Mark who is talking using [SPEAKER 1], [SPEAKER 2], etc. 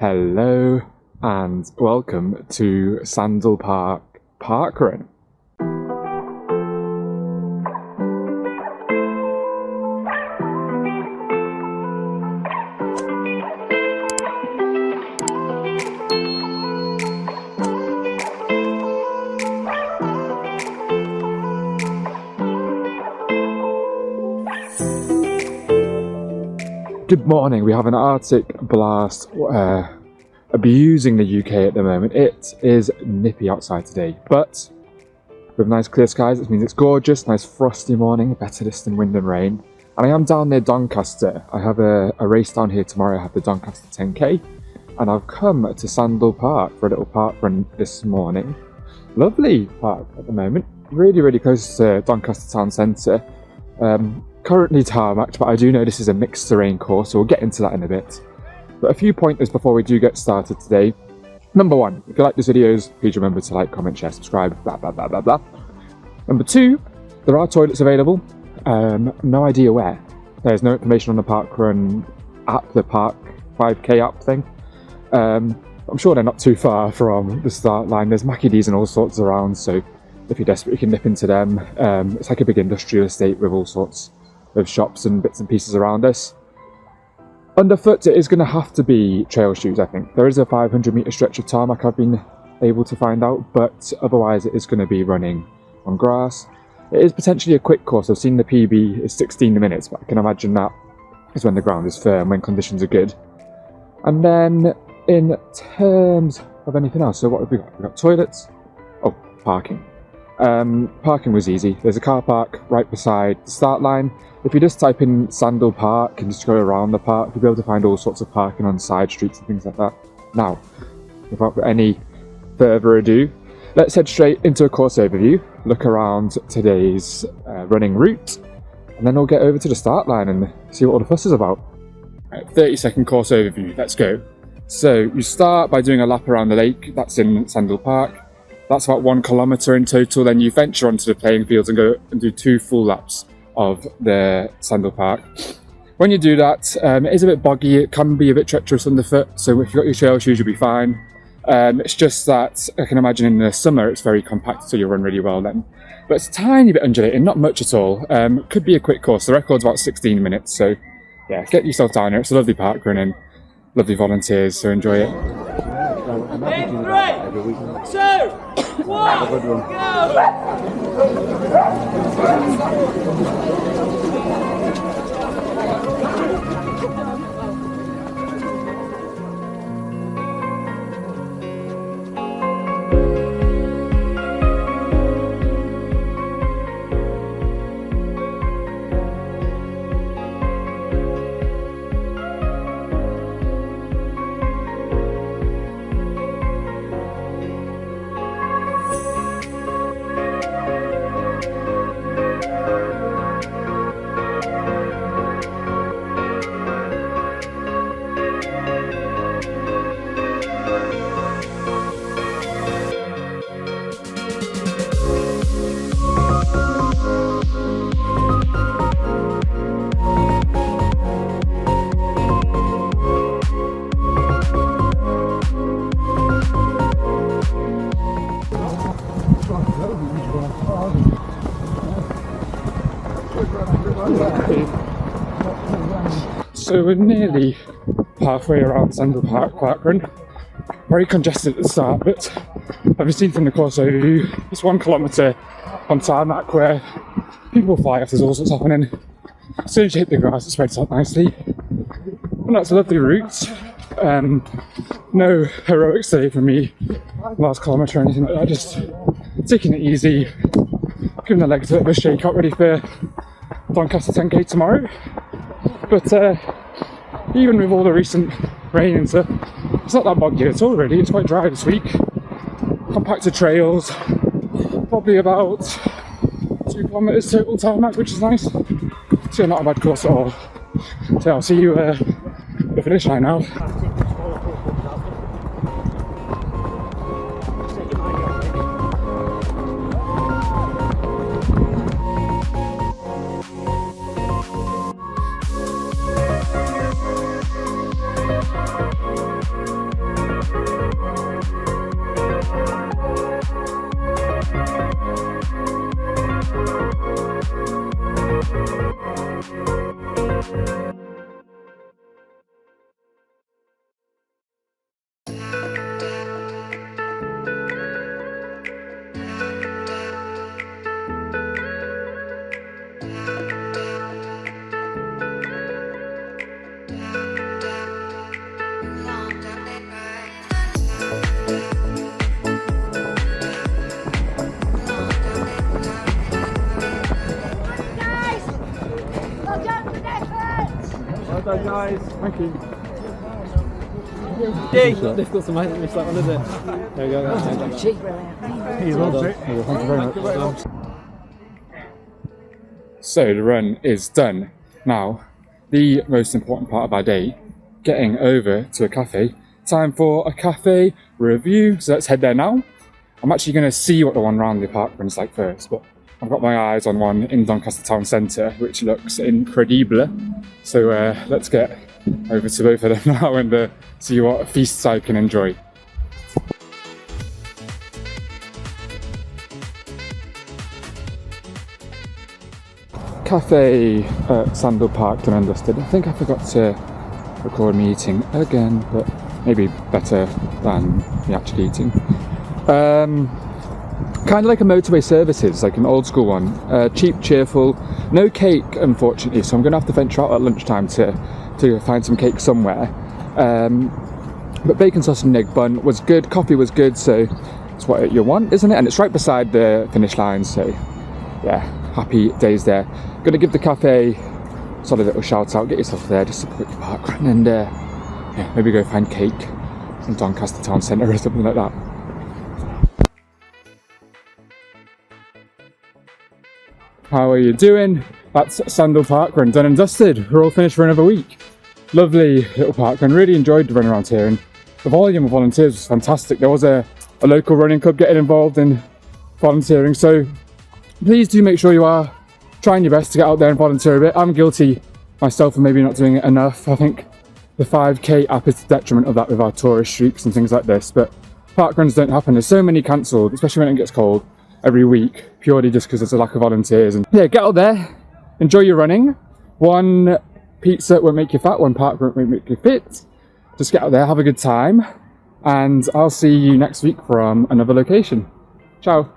[SPEAKER 1] Hello and welcome to Sandall Parkrun. Good morning. We have an Arctic blast abusing the UK at the moment. It is nippy outside today, but with nice clear skies, it means it's gorgeous. Nice frosty morning, better this than wind and rain. And I am down near Doncaster. I have a race down here tomorrow. I have the Doncaster 10k, and I've come to Sandall Park for a little park run this morning. Lovely park at the moment. Really close to Doncaster town centre. Currently tarmacked, but I do know this is a mixed terrain course, so we'll get into that in a bit. But a few pointers before we do get started today. Number one, if you like these videos, please remember to like, comment, share, subscribe, blah blah blah blah blah. Number two, there are toilets available. No idea where. There's no information on the Parkrun app, the Park 5k app thing. I'm sure they're not too far from the start line. There's Mackie D's and all sorts around, so if you're desperate you can nip into them. It's like a big industrial estate with all sorts of shops and bits and pieces around us. Underfoot, it is going to have to be trail shoes, I think. There is a 500 metre stretch of tarmac I've been able to find out, but otherwise it is going to be running on grass. It is potentially a quick course. I've seen the PB is 16 minutes, but I can imagine that is when the ground is firm, when conditions are good. And then in terms of anything else, so what have we got? We've got toilets. Oh, parking. Parking was easy. There's a car park right beside the start line. If you just type in Sandall Park and just go around the park, you'll be able to find all sorts of parking on side streets and things like that. Now, without any further ado, let's head straight into a course overview, look around today's running route, and then we'll get over to the start line and see what all the fuss is about. Right, 30-second course overview, let's go. So you start by doing a lap around the lake, that's in Sandall Park. That's about 1 kilometre in total. Then you venture onto the playing fields and go and do 2 full laps of the Sandall Park. When you do that, it is a bit boggy. It can be a bit treacherous underfoot. So if you've got your trail shoes, you'll be fine. It's just that I can imagine in the summer it's very compact, so you'll run really well then. But it's a tiny bit undulating, not much at all. Could be a quick course. The record's about 16 minutes. So yeah, get yourself down here. It's a lovely park run and lovely volunteers, so enjoy it.
[SPEAKER 2] In 3, 2, 1,
[SPEAKER 1] So we're nearly halfway around Sandall Parkrun. Very congested at the start, but I've seen from the course overview, it's 1 kilometre on tarmac where people fly off, there's all sorts happening. As soon as you hit the grass, it spreads out nicely. And that's a lovely route. No heroics today from me, last kilometre or anything like that, just taking it easy, giving the legs a bit of a shake out, ready for Doncaster 10k tomorrow. But even with all the recent rain and stuff, it's not that boggy at all really. It's quite dry this week. Compacted trails, probably about 2 kilometres total tarmac, which is nice. So not a bad course at all. So I'll see you at the finish line now.
[SPEAKER 2] done, guys.
[SPEAKER 1] Thank you.
[SPEAKER 2] It's not difficult to miss that one, is it? There we go.
[SPEAKER 1] Thank you very much. So the run is done. Now, the most important part of our day, getting over to a cafe. Time for a cafe review. So let's head there now. I'm actually going to see what the one around the Parkrun's like first, but I've got my eyes on one in Doncaster town centre, which looks incredible. So let's get over to both of them now and see what feasts I can enjoy. Cafe at Sandall, Park, done and dusted. I think I forgot to record me eating again, but maybe better than me actually eating. Kind of like a motorway services, like an old school one. Cheap, cheerful, no cake unfortunately, so I'm going to have to venture out at lunchtime to find some cake somewhere. But bacon, sausage and egg bun was good, coffee was good, so it's what you want, isn't it? And it's right beside the finish line, so yeah, happy days there. Gonna give the cafe a solid little shout out, get yourself there, just a quick Parkrun, and yeah, maybe go find cake in Doncaster town centre or something like that. How are you doing? That's Sandall Parkrun, done and dusted. We're all finished for another week. Lovely little parkrun, really enjoyed the run around here, and the volume of volunteers was fantastic. There was a local running club getting involved in volunteering, so please do make sure you are trying your best to get out there and volunteer a bit. I'm guilty myself of maybe not doing it enough. I think the 5k app is the detriment of that with our tourist streaks and things like this, but parkruns don't happen. There's so many cancelled, especially when it gets cold, every week, purely just because there's a lack of volunteers. And yeah, get out there, enjoy your running. One pizza won't make you fat, one parkrun won't make you fit. Just get out there, have a good time, and I'll see you next week from another location. Ciao.